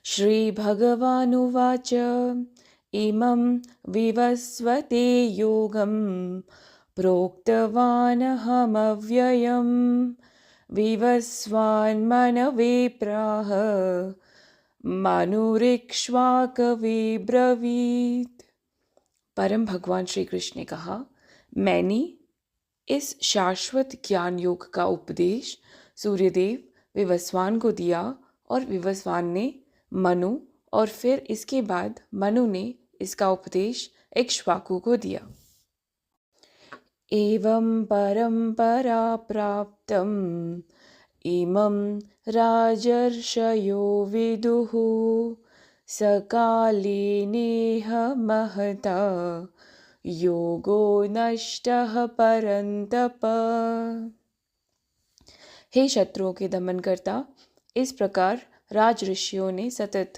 श्रीभगवानुवाच इमं विवस्वते योगं प्रोक्तवानहमव्ययम् विवस्वान्मनवे प्राह मनुरिक्ष्वाकवे ब्रवीत्। परम भगवान श्री कृष्ण ने कहा, मैंने इस शाश्वत ज्ञान योग का उपदेश सूर्यदेव विवस्वान को दिया और विवस्वान ने मनु और फिर इसके बाद मनु ने इसका उपदेश इक्ष्वाकु को दिया। एवं परंपरा प्राप्तम इमं राजर्षयो विदुः सकाले नेह महता योगो नष्टः परन्तप। हे शत्रुओं के दमन करता, इस प्रकार राज ऋषियों ने सतत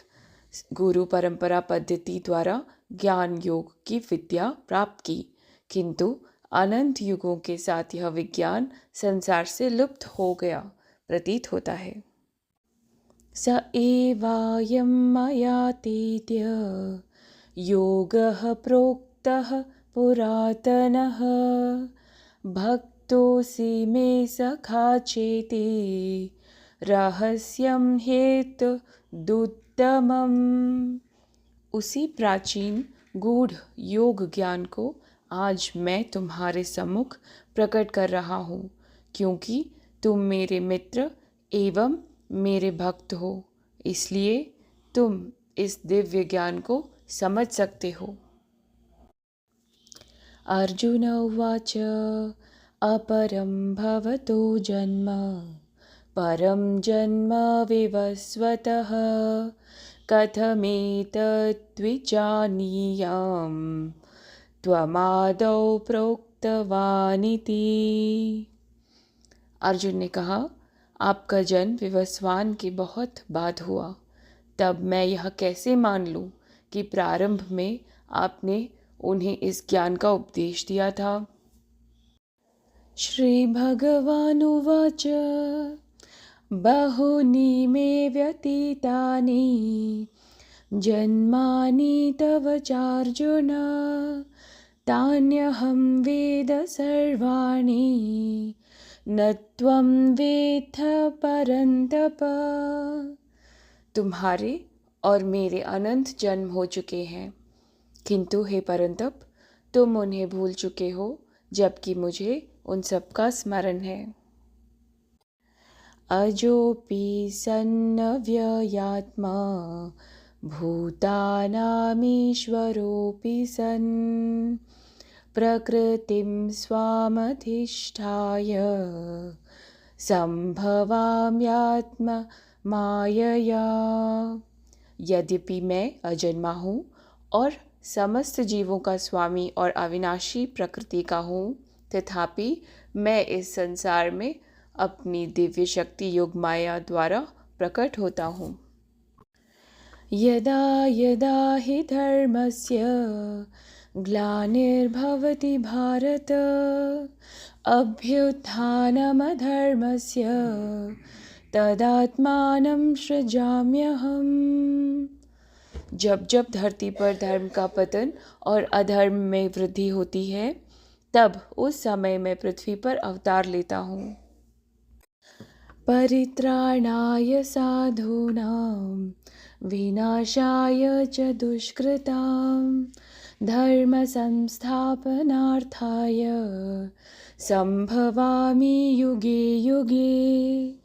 गुरु परंपरा पद्धति द्वारा ज्ञान योग की विद्या प्राप्त की, किंतु अनंत युगों के साथ यह विज्ञान संसार से लुप्त हो गया प्रतीत होता है। स एवायं मया तेद्य योगः प्रोक्तः पुरातनः भक्तोऽसि मे सखा चेति रहस्यं हेतुदुत्तमम्। उसी प्राचीन गूढ़ योग ज्ञान को आज मैं तुम्हारे सम्मुख प्रकट कर रहा हूँ, क्योंकि तुम मेरे मित्र एवं मेरे भक्त हो, इसलिए तुम इस दिव्य ज्ञान को समझ सकते हो। अर्जुन उवाच अपरं भवतो जन्म परं जन्म विवस्वतः कथमेतद्विजानीयाम् त्वमादौ प्रोक्तवानिति। अर्जुन ने कहा, आपका जन्म विवस्वान के बहुत बाद हुआ, तब मैं यह कैसे मान लूं कि प्रारंभ में आपने उन्हें इस ज्ञान का उपदेश दिया था। श्री भगवानुवाच बहूनि मे व्यतीतानि जन्मानि तव चार्जुन तान्यहं वेद सर्वाणि न त्वं वेत्थ परन्तप। तुम्हारे और मेरे अनंत जन्म हो चुके हैं, किंतु हे परंतप, तुम उन्हें भूल चुके हो, जबकि मुझे उन सब का स्मरण है। अजोपि सन्नव्ययात्मा भूतानामीश्वरोऽपि सन् प्रकृतिं स्वामधिष्ठाय संभवाम्यात्म मायया। यद्यपि मैं अजन्मा हूँ और समस्त जीवों का स्वामी और अविनाशी प्रकृति का हूँ, तथापि मैं इस संसार में अपनी दिव्य शक्ति योग माया द्वारा प्रकट होता हूँ। यदा यदा हि धर्मस्य ग्लानिर्भवति भारत अभ्युत्थानमधर्मस्य तदात्मानं सृजाम्यहम्। जब जब धरती पर धर्म का पतन और अधर्म में वृद्धि होती है, तब उस समय मैं पृथ्वी पर अवतार लेता हूँ। परित्राणाय साधूनां विनाशाय च दुष्कृतां धर्म संस्थापनार्थाय संभवामि युगे युगे।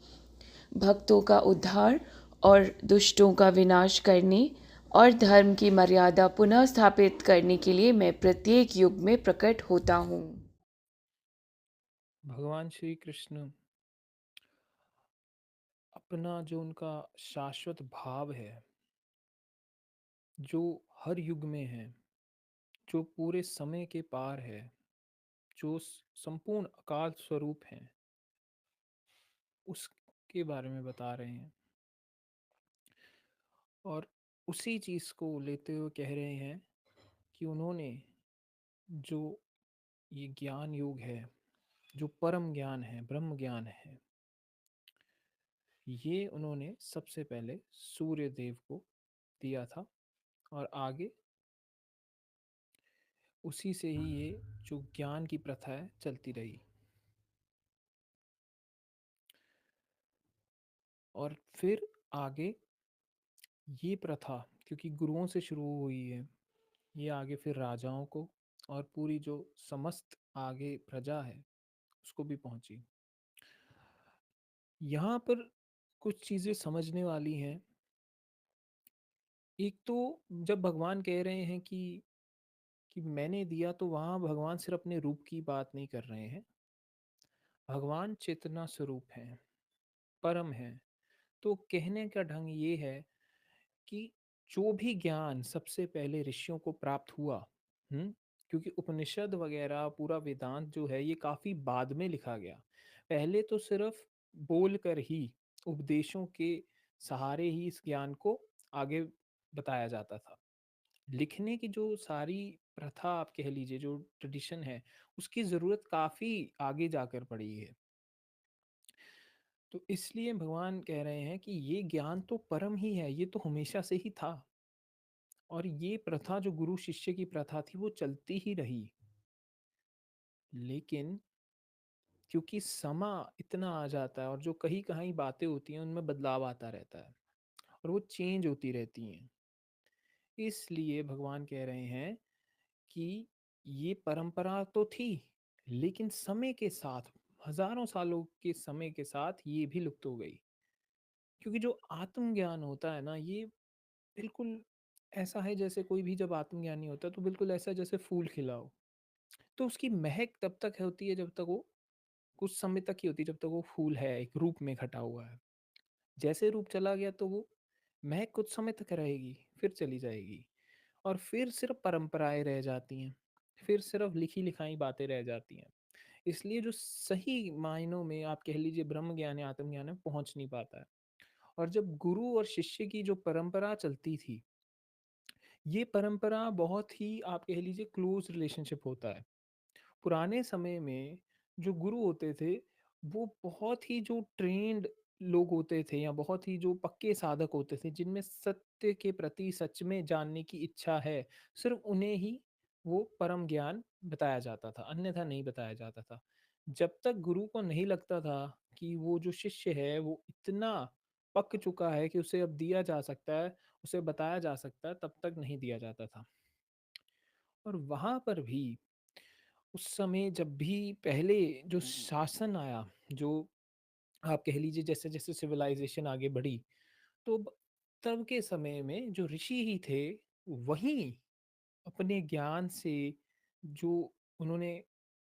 भक्तों का उद्धार और दुष्टों का विनाश करने और धर्म की मर्यादा पुनः स्थापित करने के लिए मैं प्रत्येक युग में प्रकट होता हूँ। भगवान श्री कृष्ण अपना जो उनका शाश्वत भाव है, जो हर युग में है, जो पूरे समय के पार है, जो संपूर्ण अकाल स्वरूप है, उसके बारे में बता रहे हैं। और उसी चीज़ को लेते हुए कह रहे हैं कि उन्होंने जो ये ज्ञान योग है, जो परम ज्ञान है, ब्रह्म ज्ञान है, ये उन्होंने सबसे पहले सूर्य देव को दिया था। और आगे उसी से ही ये जो ज्ञान की प्रथा है चलती रही। और फिर आगे ये प्रथा, क्योंकि गुरुओं से शुरू हुई है, ये आगे फिर राजाओं को और पूरी जो समस्त आगे प्रजा है उसको भी पहुंची। यहाँ पर कुछ चीज़ें समझने वाली हैं। एक तो जब भगवान कह रहे हैं कि मैंने दिया, तो वहाँ भगवान सिर्फ अपने रूप की बात नहीं कर रहे हैं। भगवान चेतना स्वरूप हैं, परम हैं। तो कहने का ढंग ये है कि जो भी ज्ञान सबसे पहले ऋषियों को प्राप्त हुआ, हम्म, क्योंकि उपनिषद वगैरह पूरा वेदांत जो है ये काफी बाद में लिखा गया। पहले तो सिर्फ बोलकर ही, उपदेशों के सहारे ही इस ज्ञान को आगे बताया जाता था। लिखने की जो सारी प्रथा आप कह लीजिए, जो ट्रेडिशन है, उसकी जरूरत काफी आगे जाकर पड़ी है। तो इसलिए भगवान कह रहे हैं कि ये ज्ञान तो परम ही है, ये तो हमेशा से ही था। और ये प्रथा जो गुरु शिष्य की प्रथा थी वो चलती ही रही। लेकिन क्योंकि समा इतना आ जाता है और जो कहीं कहीं बातें होती हैं उनमें बदलाव आता रहता है और वो चेंज होती रहती हैं, इसलिए भगवान कह रहे हैं कि ये परंपरा तो थी, लेकिन समय के साथ, हजारों सालों के समय के साथ ये भी लुप्त हो गई। क्योंकि जो आत्मज्ञान होता है ना, ये बिल्कुल ऐसा है जैसे कोई भी जब आत्मज्ञानी होता है तो बिल्कुल ऐसा जैसे फूल खिला हो। तो उसकी महक तब तक होती है जब तक वो, कुछ समय तक ही होती है जब तक वो फूल है, एक रूप में खटा हुआ है। जैसे रूप चला गया तो वो महक कुछ समय तक रहेगी, फिर चली जाएगी। और फिर सिर्फ परंपराएं रह जाती हैं, फिर सिर्फ लिखी लिखाई बातें रह जाती हैं। इसलिए जो सही मायनों में आप कह लीजिए ब्रह्म ज्ञान या आत्मज्ञान है, पहुंच नहीं पाता है। और जब गुरु और शिष्य की जो परंपरा चलती थी, ये परंपरा बहुत ही आप कह लीजिए क्लोज रिलेशनशिप होता है। पुराने समय में जो गुरु होते थे, वो बहुत ही जो ट्रेन्ड लोग होते थे या बहुत ही जो पक्के साधक होते थे, जिनमें सत्य के प्रति सच में जानने की इच्छा है, सिर्फ उन्हें ही वो परम ज्ञान बताया जाता था, अन्यथा नहीं बताया जाता था। जब तक गुरु को नहीं लगता था कि वो जो शिष्य है वो इतना पक चुका है कि उसे अब दिया जा सकता है, उसे बताया जा सकता है, तब तक नहीं दिया जाता था। और वहां पर भी उस समय जब भी पहले जो शासन आया, जो आप कह लीजिए जैसे जैसे सिविलाइजेशन आगे बढ़ी, तो तब के समय में जो ऋषि ही थे, वही अपने ज्ञान से जो उन्होंने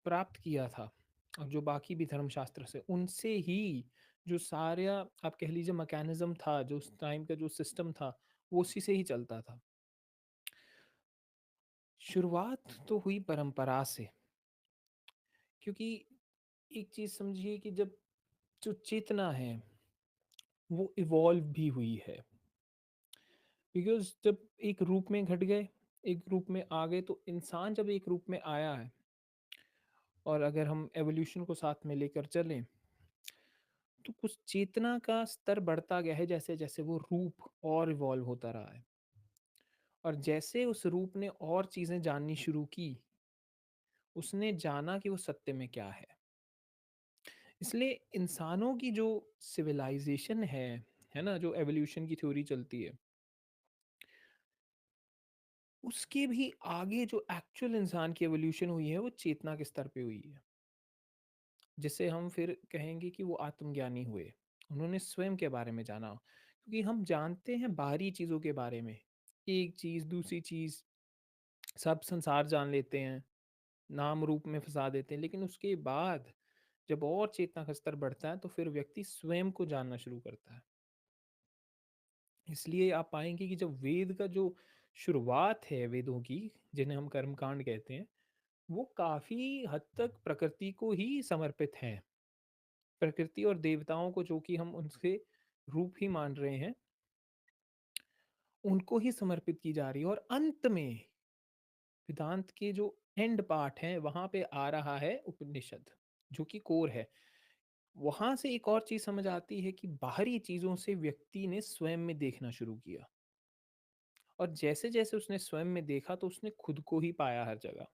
प्राप्त किया था, और जो बाकी भी धर्मशास्त्र से, उनसे ही जो सारा आप कह लीजिए मैकेनिज्म था, जो उस टाइम का जो सिस्टम था, वो उसी से ही चलता था। शुरुआत तो हुई परंपरा से, क्योंकि एक चीज समझिए कि जब जो चेतना है वो इवॉल्व भी हुई है। बिकॉज जब एक रूप में घट गए, एक रूप में आ गए, तो इंसान जब एक रूप में आया है, और अगर हम एवोल्यूशन को साथ में लेकर चलें, तो कुछ चेतना का स्तर बढ़ता गया है जैसे जैसे वो रूप और इवॉल्व होता रहा है। और जैसे उस रूप ने और चीजें जाननी शुरू की, उसने जाना कि वो सत्य में क्या इसलिए इंसानों की जो सिविलाइजेशन है ना, जो एवोल्यूशन की थ्योरी चलती है, उसके भी आगे जो एक्चुअल इंसान की एवोल्यूशन हुई है वो चेतना के स्तर पे हुई है, जिसे हम फिर कहेंगे कि वो आत्मज्ञानी हुए। उन्होंने स्वयं के बारे में जाना, क्योंकि हम जानते हैं बाहरी चीज़ों के बारे में, एक चीज़ दूसरी चीज़, सब संसार जान लेते हैं, नाम रूप में फंसा देते हैं, लेकिन उसके बाद जब और चेतना का स्तर बढ़ता है तो फिर व्यक्ति स्वयं को जानना शुरू करता है। इसलिए आप पाएंगे कि जब वेद का जो शुरुआत है, वेदों की, जिन्हें हम कर्मकांड कहते हैं, वो काफी हद तक प्रकृति को ही समर्पित है। प्रकृति और देवताओं को, जो कि हम उनसे रूप ही मान रहे हैं, उनको ही समर्पित की जा रही है। और अंत में वेदांत के जो एंड पार्ट है, वहां पे आ रहा है उपनिषद, जो कि कोर है। वहां से एक और चीज समझ आती है कि बाहरी चीजों से व्यक्ति ने स्वयं में देखना शुरू किया, और जैसे जैसे उसने स्वयं में देखा तो उसने खुद को ही पाया हर जगह।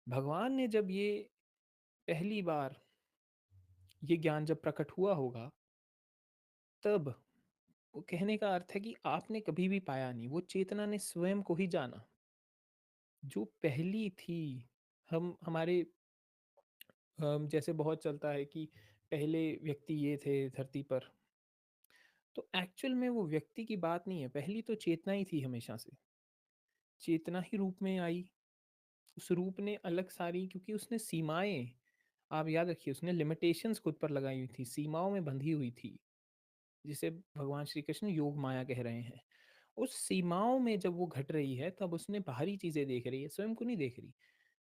भगवान ने जब ये पहली बार ये ज्ञान जब प्रकट हुआ होगा, तब वो कहने का अर्थ है कि आपने कभी भी पाया नहीं, वो चेतना ने स्वयं को ही जाना जो पहली थी। हम हमारे जैसे बहुत चलता है कि पहले व्यक्ति ये थे धरती पर, तो एक्चुअल में वो व्यक्ति की बात नहीं है, पहली तो चेतना ही थी हमेशा से। चेतना ही रूप में आई, उस रूप ने अलग सारी, क्योंकि उसने सीमाएं, आप याद रखिए, उसने लिमिटेशंस खुद पर लगाई हुई थी, सीमाओं में बंधी हुई थी, जिसे भगवान श्री कृष्ण योग माया कह रहे हैं। उस सीमाओं में जब वो घट रही है, तब उसने बाहरी चीजें देख रही है, स्वयं को नहीं देख रही।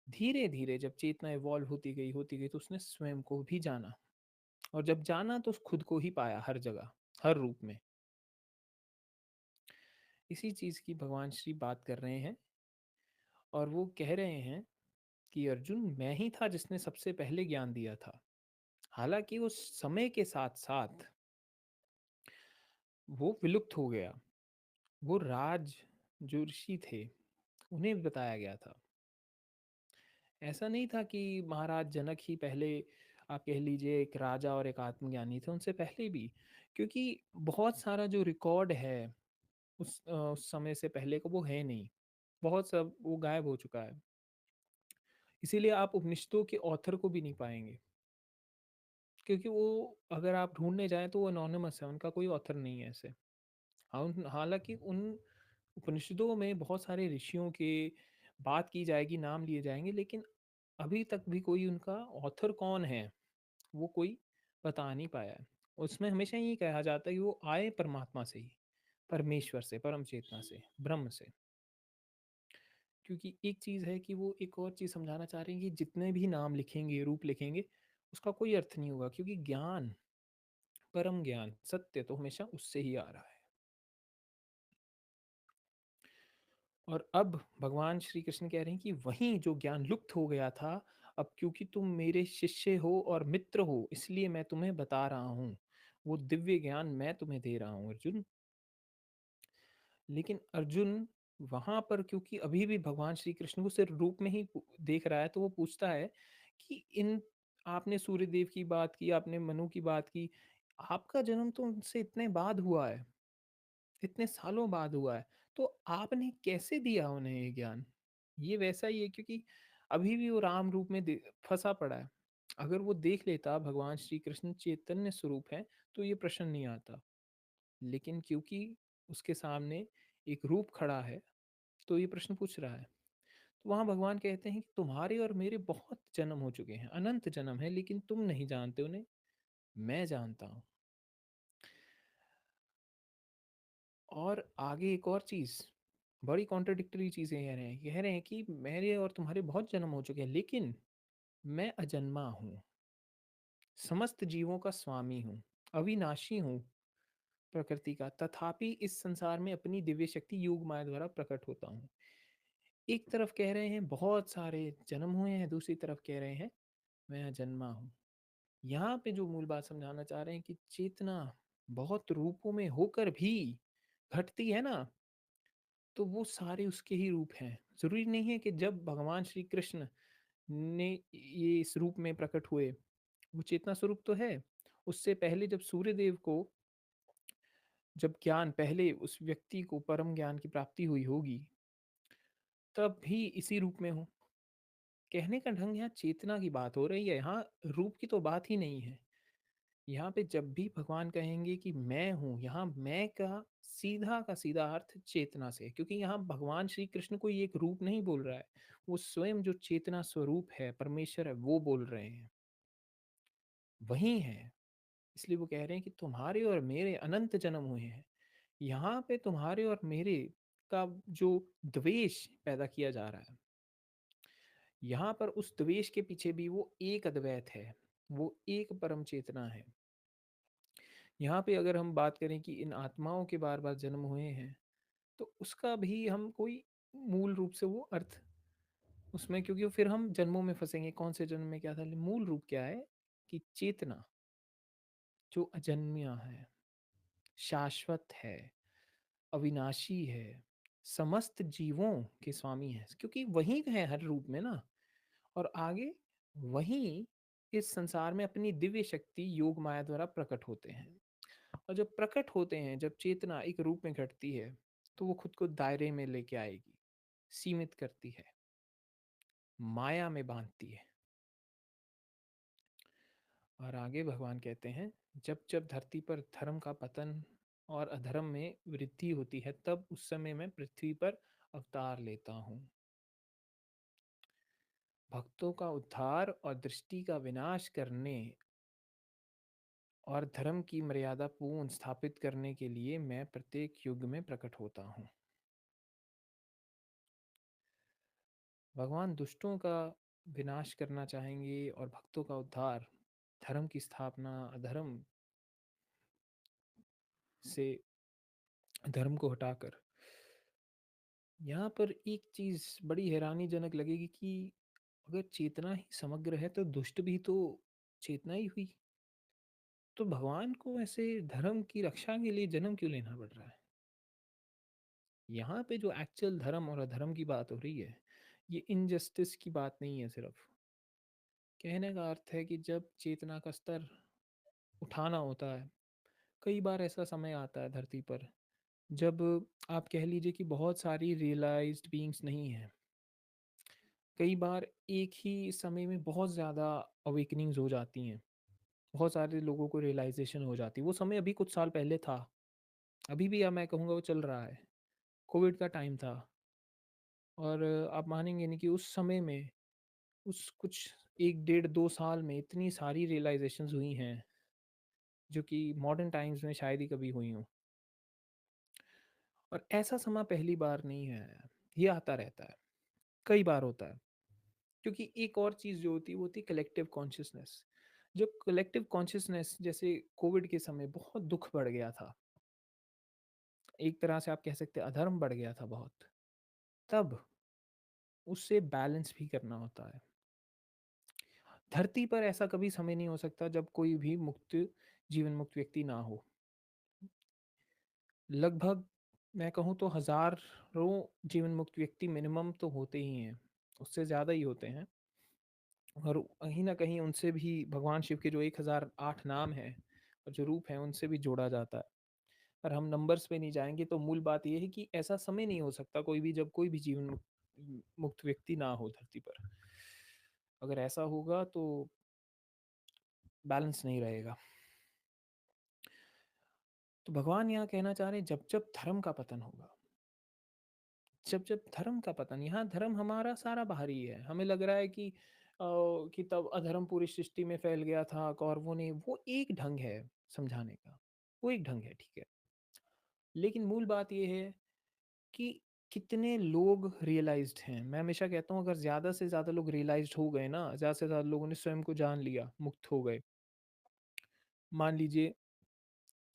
धीरे धीरे जब चेतना इवॉल्व होती गई तो उसने स्वयं को भी जाना, और जब जाना तो खुद को ही पाया हर जगह, हर रूप में। इसी चीज की भगवान श्री बात कर रहे हैं, और वो कह रहे हैं कि अर्जुन, मैं ही था जिसने सबसे पहले ज्ञान दिया था। हालांकि उस समय के साथ साथ वो विलुप्त हो गया। वो राज जो ऋषि थे, उन्हें बताया गया था। ऐसा नहीं था कि महाराज जनक ही पहले, आप कह लीजिए, एक राजा और एक आत्मज्ञानी थे, उनसे पहले भी। क्योंकि बहुत सारा जो रिकॉर्ड है उस समय से पहले का, वो है नहीं, बहुत सब वो गायब हो चुका है। इसीलिए आप उपनिषदों के ऑथर को भी नहीं पाएंगे, क्योंकि वो, अगर आप ढूंढने जाएं तो वो अनोनिमस है, उनका कोई ऑथर नहीं है ऐसे। हालांकि उन उपनिषदों में बहुत सारे ऋषियों के बात की जाएगी, नाम लिए जाएंगे, लेकिन अभी तक भी कोई उनका ऑथर कौन है, वो कोई बता नहीं पाया है। उसमें हमेशा ये कहा जाता है कि वो आए परमात्मा से ही, परमेश्वर से, परम चेतना से, ब्रह्म से। क्योंकि एक चीज़ है कि वो एक और चीज़ समझाना चाह रहे हैं कि जितने भी नाम लिखेंगे, रूप लिखेंगे, उसका कोई अर्थ नहीं होगा, क्योंकि ज्ञान, परम ज्ञान, सत्य तो हमेशा उससे ही आ रहा है। और अब भगवान श्री कृष्ण कह रहे हैं कि वही जो ज्ञान लुप्त हो गया था, अब क्योंकि तुम मेरे शिष्य हो और मित्र हो, इसलिए मैं तुम्हें बता रहा हूँ। वो दिव्य ज्ञान मैं तुम्हें दे रहा हूँ अर्जुन। लेकिन अर्जुन वहां पर, क्योंकि अभी भी भगवान श्री कृष्ण को सिर्फ रूप में ही देख रहा है, तो वो पूछता है कि इन, आपने सूर्यदेव की बात की, आपने मनु की बात की, आपका जन्म तो उनसे इतने बाद हुआ है, इतने सालों बाद हुआ है, तो आपने कैसे दिया उन्हें ये ज्ञान? ये वैसा ही है, क्योंकि अभी भी वो राम रूप में फंसा पड़ा है। अगर वो देख लेता भगवान श्री कृष्ण चैतन्य स्वरूप है, तो ये प्रश्न नहीं आता। लेकिन क्योंकि उसके सामने एक रूप खड़ा है, तो ये प्रश्न पूछ रहा है। तो वहां भगवान कहते हैं कि तुम्हारे और मेरे बहुत जन्म हो चुके हैं, अनंत जन्म है, लेकिन तुम नहीं जानते उन्हें, मैं जानता हूँ। और आगे एक और चीज, बड़ी कॉन्ट्रडिक्टरी चीजें कह रहे हैं कि मेरे और तुम्हारे बहुत जन्म हो चुके हैं, लेकिन मैं अजन्मा हूँ, समस्त जीवों का स्वामी हूँ, अविनाशी हूँ, प्रकृति का, तथापि इस संसार में अपनी दिव्य शक्ति योग माया द्वारा प्रकट होता हूँ। एक तरफ कह रहे हैं बहुत सारे जन्म हुए हैं, दूसरी तरफ कह रहे हैं मैं अजन्मा हूँ। यहाँ पे जो मूल बात समझाना चाह रहे हैं कि चेतना बहुत रूपों में होकर भी घटती है ना, तो वो सारे उसके ही रूप हैं। जरूरी नहीं है कि जब भगवान श्री कृष्ण ने ये इस रूप में प्रकट हुए, वो चेतना स्वरूप तो है। उससे पहले जब सूर्यदेव को, जब ज्ञान पहले उस व्यक्ति को परम ज्ञान की प्राप्ति हुई होगी, तब भी इसी रूप में हो। कहने का ढंग, यहाँ चेतना की बात हो रही है, यहाँ रूप की तो बात ही नहीं है। यहाँ पे जब भी भगवान कहेंगे कि मैं हूँ, यहाँ मैं का सीधा अर्थ चेतना से है, क्योंकि यहाँ भगवान श्री कृष्ण कोई एक रूप नहीं बोल रहा है, वो स्वयं जो चेतना स्वरूप है, परमेश्वर है, वो बोल रहे हैं, वही है। इसलिए वो कह रहे हैं कि तुम्हारे और मेरे अनंत जन्म हुए हैं। यहाँ पे तुम्हारे और मेरे का जो द्वेष पैदा किया जा रहा है, यहाँ पर उस द्वेष के पीछे भी वो एक अद्वैत है, वो एक परम चेतना है। यहाँ पे अगर हम बात करें कि इन आत्माओं के बार बार जन्म हुए हैं, तो उसका भी हम कोई मूल रूप से वो अर्थ उसमें, क्योंकि फिर हम जन्मों में फँसेंगे, कौन से जन्म में क्या था? मूल रूप क्या है कि चेतना जो अजन्म्य है, शाश्वत है, अविनाशी है, समस्त जीवों के स्वामी हैं, क्योंकि वही है हर रूप में ना। और आगे वही इस संसार में अपनी दिव्य शक्ति योग माया द्वारा प्रकट होते हैं। और जब प्रकट होते हैं, जब चेतना एक रूप में घटती है, तो वो खुद को दायरे में लेके आएगी, सीमित करती है, माया में बांधती है। और आगे भगवान कहते हैं, जब जब धरती पर धर्म का पतन और अधर्म में वृद्धि होती है, तब उस समय मैं पृथ्वी पर अवतार लेता हूँ। भक्तों का उद्धार और दृष्टि का विनाश करने और धर्म की मर्यादा पूर्ण स्थापित करने के लिए मैं प्रत्येक युग में प्रकट होता हूँ। भगवान दुष्टों का विनाश करना चाहेंगे और भक्तों का उद्धार, धर्म की स्थापना, अधर्म से धर्म को हटाकर। यहाँ पर एक चीज बड़ी हैरानीजनक लगेगी कि अगर चेतना ही समग्र है, तो दुष्ट भी तो चेतना ही हुई। तो भगवान को ऐसे धर्म की रक्षा के लिए जन्म क्यों लेना पड़ रहा है? यहाँ पे जो एक्चुअल धर्म और अधर्म की बात हो रही है, ये इनजस्टिस की बात नहीं है सिर्फ। कहने का अर्थ है कि जब चेतना का स्तर उठाना होता है, कई बार ऐसा समय आता है धरती पर, जब आप कह लीजिए कि बहुत सारी रियलाइज्ड बीइंग्स नहीं हैं। कई बार एक ही समय में बहुत ज़्यादा अवेकनिंग्स हो जाती हैं, बहुत सारे लोगों को रियलाइजेशन हो जाती है। वो समय अभी कुछ साल पहले था, अभी भी मैं कहूँगा वो चल रहा है। कोविड का टाइम था, और आप मानेंगे नहीं कि उस समय में, उस कुछ 1 डेढ़ 2 साल में इतनी सारी रियलाइज़ेशंस हुई हैं, जो कि मॉडर्न टाइम्स में शायद ही कभी हुई हों। और ऐसा समय पहली बार नहीं है, ये आता रहता है, कई बार होता है। क्योंकि एक और चीज़ जो होती है, वो होती है कलेक्टिव कॉन्शसनेस। जो कलेक्टिव कॉन्शसनेस, जैसे कोविड के समय बहुत दुःख बढ़ गया था। एक तरह से आप कह सकते हैं अधर्म बढ़ गया था बहुत। तब उससे बैलेंस भी करना होता है। धरती पर ऐसा कभी समय नहीं हो सकता जब कोई भी मुक्त, जीवन मुक्त व्यक्ति ना हो। लगभग मैं कहूँ तो हज़ारों जीवन मुक्त व्यक्ति मिनिमम तो होते ही हैं, उससे ज़्यादा ही होते हैं। और कहीं न कहीं उनसे भी भगवान शिव के जो 1008 नाम हैं और जो रूप हैं, उनसे भी जोड़ा जाता है। पर हम नंबर्स पे नहीं जाएँगे, तो मूल बात ये है कि ऐसा समय नहीं हो सकता कोई भी, जब कोई भी जीवन मुक्त व्यक्ति ना हो धरती पर। अगर ऐसा होगा तो बैलेंस नहीं रहेगा। तो भगवान यहाँ कहना चाह रहे हैं, जब-जब धर्म का पतन होगा, जब-जब धर्म का पतन, यहाँ धर्म हमारा सारा बाहरी है। हमें लग रहा है कि तब अधर्म पूरी सृष्टि में फैल गया था, कौरवों ने, वो एक ढंग है समझाने का, वो एक ढंग है, ठीक है। लेकिन मूल बात ये है कि कितने लोग रियलाइज़्ड हैं। मैं हमेशा कहता हूँ, अगर ज़्यादा से ज़्यादा लोग रियलाइज़्ड हो गए ना, ज़्यादा से ज़्यादा लोगों ने स्वयं को जान लिया, मुक्त हो गए। मान लीजिए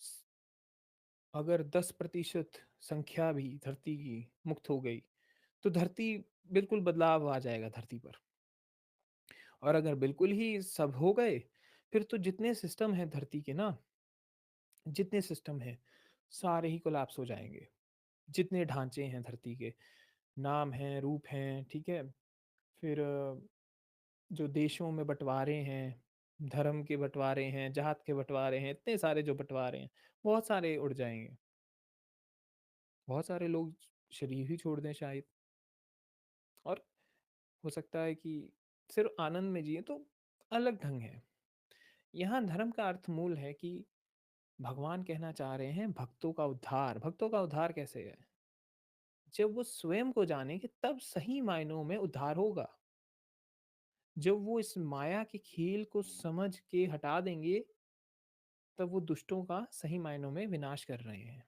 स अगर 10% संख्या भी धरती की मुक्त हो गई, तो धरती, बिल्कुल बदलाव आ जाएगा धरती पर। और अगर बिल्कुल ही सब हो गए, फिर तो जितने सिस्टम हैं धरती के ना, जितने सिस्टम हैं, सारे ही कोलैप्स हो जाएँगे। जितने ढांचे हैं धरती के, नाम हैं, रूप हैं, ठीक है? फिर जो देशों में बँटवारे हैं, धर्म के बँटवारे हैं, जात के बँटवारे हैं, इतने सारे जो बँटवारे हैं, बहुत सारे उड़ जाएँगे। बहुत सारे लोग शरीर ही छोड़ दें शायद। और हो सकता है कि सिर्फ़ आनंद में जिएँ, तो अलग ढंग है। यहाँ धर्म का अर्थ मूल है कि भगवान कहना चाह रहे हैं भक्तों का उद्धार। भक्तों का उद्धार कैसे है? जब वो स्वयं को जानेंगे, तब सही मायनों में उद्धार होगा। जब वो इस माया के खेल को समझ के हटा देंगे, तब वो दुष्टों का सही मायनों में विनाश कर रहे हैं।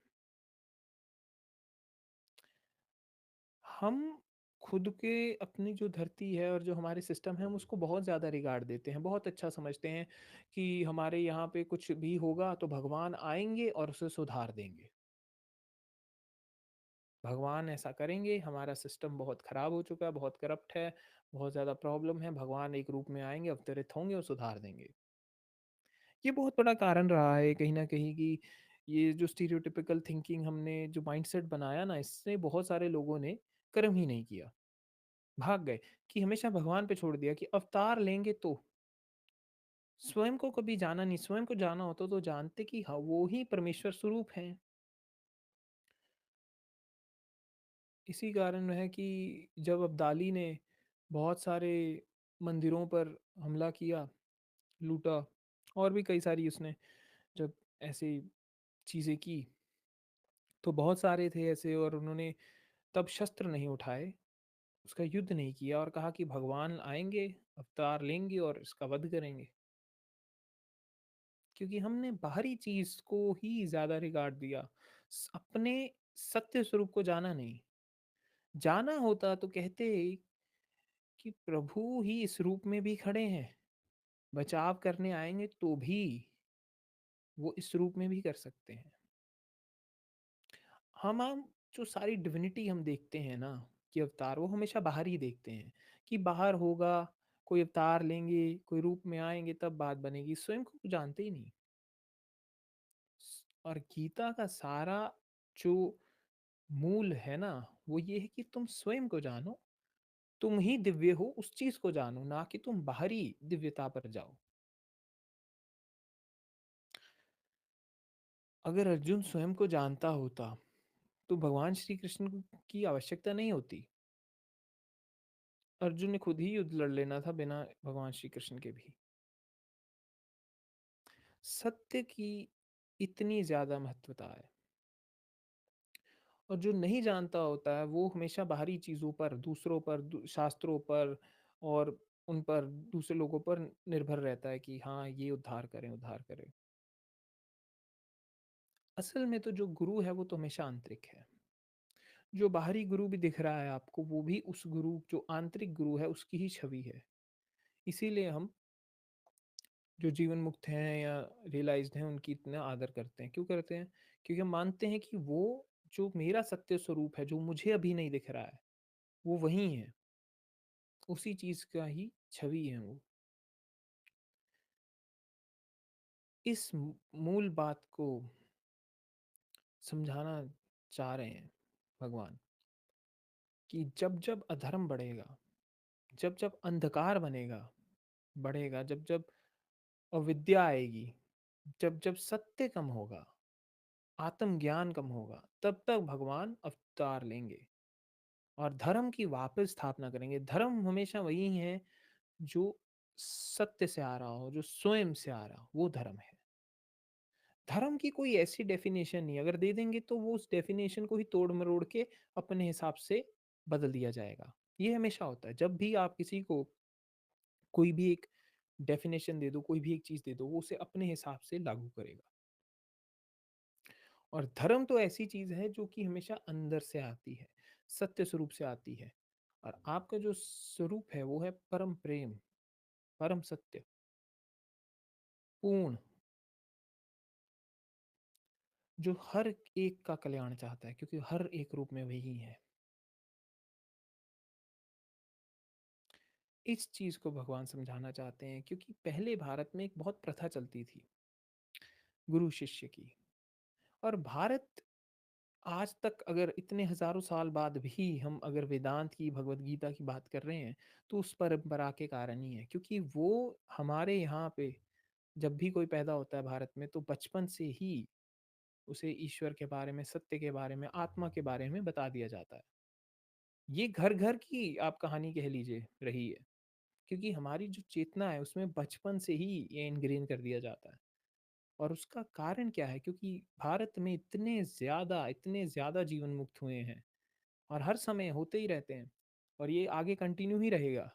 हम खुद के, अपनी जो धरती है और जो हमारे सिस्टम है, हम उसको बहुत ज़्यादा रिगार्ड देते हैं, बहुत अच्छा समझते हैं कि हमारे यहाँ पे कुछ भी होगा तो भगवान आएँगे और उसे सुधार देंगे। भगवान ऐसा करेंगे, हमारा सिस्टम बहुत ख़राब हो चुका है, बहुत करप्ट है, बहुत ज़्यादा प्रॉब्लम है, भगवान एक रूप में आएँगे, अवतरित होंगे और सुधार देंगे। ये बहुत बड़ा कारण रहा है कहीं न कहीं कि ये जो स्टीरियोटिपिकल थिंकिंग हमने जो माइंडसेट बनाया ना, इससे बहुत सारे लोगों ने कर्म ही नहीं किया, भाग गए कि हमेशा भगवान पे छोड़ दिया कि अवतार लेंगे तो। स्वयं को कभी जाना नहीं, स्वयं को जाना होता तो जानते कि हाँ, वो ही परमेश्वर स्वरूप हैं। इसी कारण है कि जब अब्दाली ने बहुत सारे मंदिरों पर हमला किया, लूटा और भी कई सारी उसने जब ऐसी चीज़ें की, तो बहुत सारे थे ऐसे और उन्होंने तब शस्त्र नहीं उठाए, उसका युद्ध नहीं किया और कहा कि भगवान आएँगे, अवतार लेंगे और इसका वध करेंगे। क्योंकि हमने बाहरी चीज़ को ही ज़्यादा रिगार्ड दिया, अपने सत्य स्वरूप को जाना नहीं। जाना होता तो कहते कि प्रभु ही इस रूप में भी खड़े हैं, बचाव करने आएंगे तो भी वो इस रूप में भी कर सकते हैं। हम जो सारी डिविनिटी हम देखते हैं ना कि अवतार, वो हमेशा बाहर ही देखते हैं कि बाहर होगा, कोई अवतार लेंगे, कोई रूप में आएंगे तब बात बनेगी, स्वयं को जानते ही नहीं। और गीता का सारा जो मूल है ना, वो ये है कि तुम स्वयं को जानो, तुम ही दिव्य हो, उस चीज को जानो, ना कि तुम बाहरी दिव्यता पर जाओ। अगर अर्जुन स्वयं को जानता होता तो भगवान श्री कृष्ण की आवश्यकता नहीं होती। अर्जुन ने खुद ही युद्ध लड़ लेना था बिना भगवान श्री कृष्ण के भी। सत्य की इतनी ज्यादा महत्वता है, और जो नहीं जानता होता है वो हमेशा बाहरी चीजों पर, दूसरों पर, शास्त्रों पर और उन पर, दूसरे लोगों पर निर्भर रहता है कि हाँ ये उद्धार करें, उद्धार करें। असल में तो जो गुरु है वो तो हमेशा आंतरिक है। जो बाहरी गुरु भी दिख रहा है आपको, वो भी उस गुरु, जो आंतरिक गुरु है, उसकी ही छवि है। इसीलिए हम जो जीवन मुक्त हैं या रियलाइज्ड हैं उनकी इतना आदर करते हैं। क्यों करते हैं? क्योंकि हम मानते हैं कि वो जो मेरा सत्य स्वरूप है, जो मुझे अभी नहीं दिख रहा है, वो वही है, उसी चीज का ही छवि है वो। इस मूल बात को समझाना चाह रहे हैं भगवान कि जब जब अधर्म बढ़ेगा, जब जब अंधकार बनेगा, बढ़ेगा, जब जब अविद्या आएगी, जब जब सत्य कम होगा, आत्मज्ञान कम होगा, तब तक भगवान अवतार लेंगे और धर्म की वापस स्थापना करेंगे। धर्म हमेशा वही है जो सत्य से आ रहा हो, जो स्वयं से आ रहा हो, वो धर्म है। धर्म की कोई ऐसी डेफिनेशन नहीं, अगर दे देंगे तो वो उस डेफिनेशन को ही तोड़ मरोड़ के अपने हिसाब से बदल दिया जाएगा। ये हमेशा होता है, जब भी आप किसी को कोई भी एक डेफिनेशन दे दो, कोई भी एक चीज दे दो, वो उसे अपने हिसाब से लागू करेगा। और धर्म तो ऐसी चीज है जो कि हमेशा अंदर से आती है, सत्य स्वरूप से आती है। और आपका जो स्वरूप है वो है परम प्रेम, परम सत्य, पूर्ण, जो हर एक का कल्याण चाहता है, क्योंकि हर एक रूप में वही है। इस चीज को भगवान समझाना चाहते हैं, क्योंकि पहले भारत में एक बहुत प्रथा चलती थी गुरु शिष्य की। और भारत आज तक, अगर इतने हजारों साल बाद भी हम अगर वेदांत की, भगवत गीता की बात कर रहे हैं, तो उस परंपरा के कारण ही है। क्योंकि वो हमारे यहाँ पे जब भी कोई पैदा होता है भारत में, तो बचपन से ही उसे ईश्वर के बारे में, सत्य के बारे में, आत्मा के बारे में बता दिया जाता है। ये घर घर की आप कहानी कह लीजिए रही है, क्योंकि हमारी जो चेतना है उसमें बचपन से ही ये इनग्रेन कर दिया जाता है। और उसका कारण क्या है? क्योंकि भारत में इतने ज़्यादा जीवन मुक्त हुए हैं और हर समय होते ही रहते हैं, और ये आगे कंटिन्यू ही रहेगा।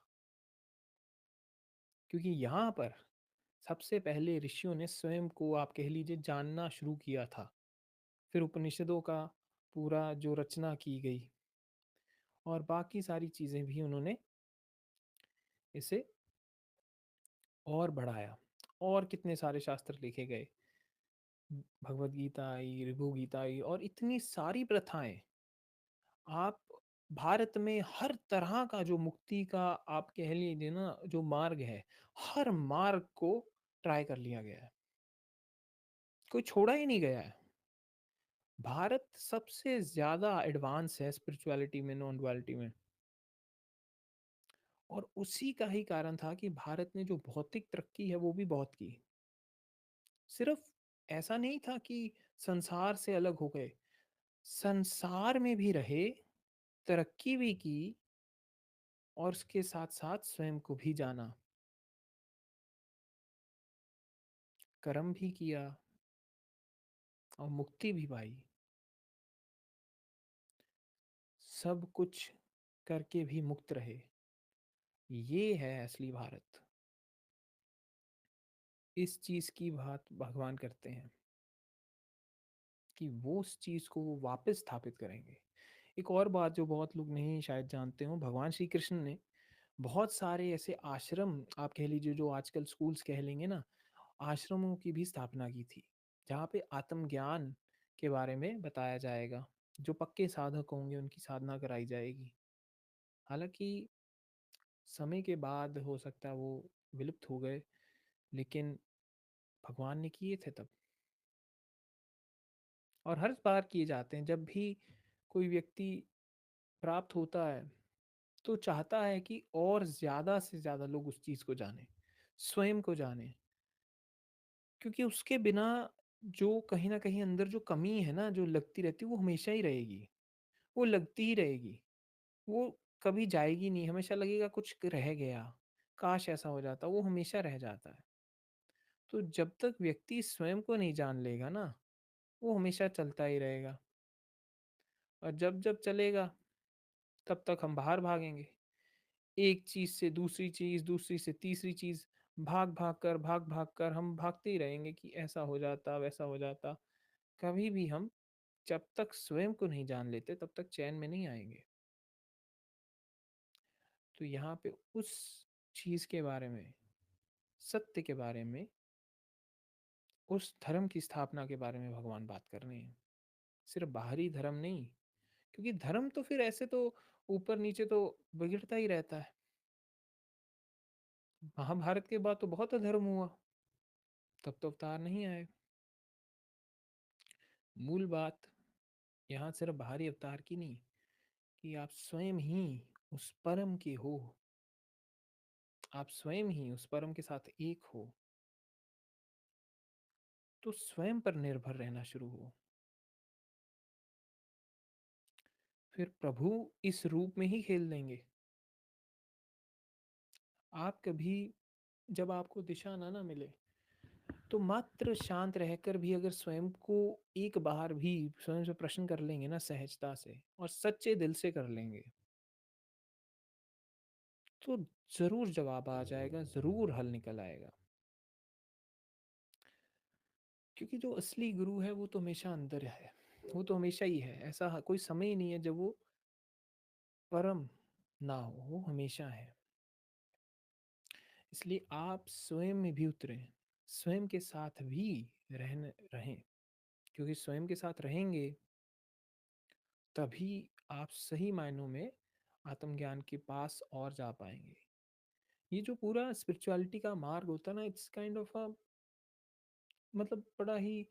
क्योंकि यहाँ पर सबसे पहले ऋषियों ने स्वयं को, आप कह लीजिए, जानना शुरू किया था। फिर उपनिषदों का पूरा जो रचना की गई, और बाकी सारी चीज़ें भी उन्होंने इसे और बढ़ाया। और कितने सारे शास्त्र लिखे गए, भगवत गीता आई, ऋभु गीता आई, और इतनी सारी प्रथाएं। आप भारत में हर तरह का जो मुक्ति का आप कह लीजिए ना जो मार्ग है, हर मार्ग को ट्राई कर लिया गया है, कोई छोड़ा ही नहीं गया है। भारत सबसे ज्यादा एडवांस है स्पिरिचुअलिटी में, नॉन डुअलिटी में। और उसी का ही कारण था कि भारत ने जो भौतिक तरक्की है वो भी बहुत की। सिर्फ ऐसा नहीं था कि संसार से अलग हो गए, संसार में भी रहे, तरक्की भी की, और उसके साथ साथ स्वयं को भी जाना, कर्म भी किया और मुक्ति भी पाई। सब कुछ करके भी मुक्त रहे। ये है असली भारत। इस चीज की बात भगवान करते हैं कि वो उस चीज को वो वापस स्थापित करेंगे। एक और बात जो बहुत लोग नहीं शायद जानते हो, भगवान श्री कृष्ण ने बहुत सारे ऐसे आश्रम, आप कह लीजिए जो आजकल स्कूल्स कह लेंगे ना, आश्रमों की भी स्थापना की थी, जहाँ पे आत्मज्ञान के बारे में बताया जाएगा। जो पक्के साधक होंगे उनकी साधना कराई जाएगी। हालांकि समय के बाद हो सकता है वो विलुप्त हो गए, लेकिन भगवान ने किए थे तब, और हर बार किए जाते हैं। जब भी कोई व्यक्ति प्राप्त होता है तो चाहता है कि और ज्यादा से ज्यादा लोग उस चीज को जाने, स्वयं को जाने। क्योंकि उसके बिना जो कहीं ना कहीं अंदर जो कमी है ना, जो लगती रहती है, वो हमेशा ही रहेगी, वो लगती ही रहेगी, वो कभी जाएगी नहीं। हमेशा लगेगा कुछ रह गया, काश ऐसा हो जाता, वो हमेशा रह जाता है। तो जब तक व्यक्ति स्वयं को नहीं जान लेगा ना, वो हमेशा चलता ही रहेगा। और जब जब चलेगा तब तक हम बाहर भागेंगे, एक चीज से दूसरी चीज, दूसरी से तीसरी चीज, भाग भाग कर हम भागते ही रहेंगे कि ऐसा हो जाता, वैसा हो जाता। कभी भी हम जब तक स्वयं को नहीं जान लेते तब तक चैन में नहीं आएंगे। तो यहाँ पे उस चीज के बारे में, सत्य के बारे में, उस धर्म की स्थापना के बारे में भगवान बात कर रहे हैं। सिर्फ बाहरी धर्म नहीं, क्योंकि धर्म तो फिर ऐसे तो ऊपर नीचे तो बिगड़ता ही रहता है। महाभारत के बाद तो बहुत अधर्म हुआ, तब तो अवतार नहीं आए। मूल बात यहाँ सिर्फ बाहरी अवतार की नहीं, कि आप स्वयं ही उस परम के हो, आप स्वयं ही उस परम के साथ एक हो। तो स्वयं पर निर्भर रहना शुरू हो, फिर प्रभु इस रूप में ही खेल देंगे। आप कभी, जब आपको दिशा ना मिले, तो मात्र शांत रहकर भी अगर स्वयं को एक बार भी स्वयं से प्रश्न कर लेंगे ना, सहजता से और सच्चे दिल से कर लेंगे, तो जरूर जवाब आ जाएगा, जरूर हल निकल आएगा। क्योंकि जो असली गुरु है वो तो हमेशा अंदर है, वो तो हमेशा ही है। ऐसा कोई समय ही नहीं है जब वो परम ना हो, वो हमेशा है। इसलिए आप स्वयं में भी उतरें, स्वयं के साथ भी रहें। क्योंकि स्वयं के साथ रहेंगे तभी आप सही मायनों में आत्मज्ञान के पास और जा पाएंगे। ये जो पूरा स्पिरिचुअलिटी का मार्ग होता है ना, इट्स काइंड ऑफ अ, मतलब बड़ा ही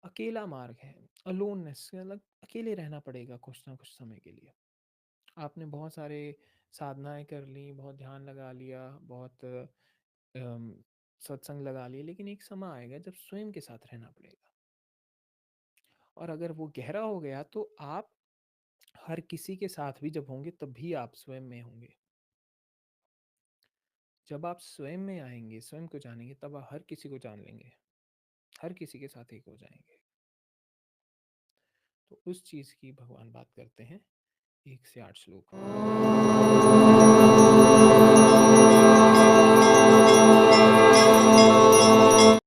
अकेला मार्ग है। अलोननेस, मतलब अकेले रहना पड़ेगा कुछ ना कुछ समय के लिए। आपने बहुत सारे साधनाएं कर ली, बहुत ध्यान लगा लिया, बहुत अम, सत्संग लगा लिए, लेकिन एक समय आएगा जब स्वयं के साथ रहना पड़ेगा। और अगर वो गहरा हो गया तो आप हर किसी के साथ भी जब होंगे तब भी आप स्वयं में होंगे। जब आप स्वयं में आएंगे, स्वयं को जानेंगे, तब आप हर किसी को जान लेंगे, हर किसी के साथ एक हो जाएंगे। तो उस चीज की भगवान बात करते हैं 1 से 8 श्लोक में।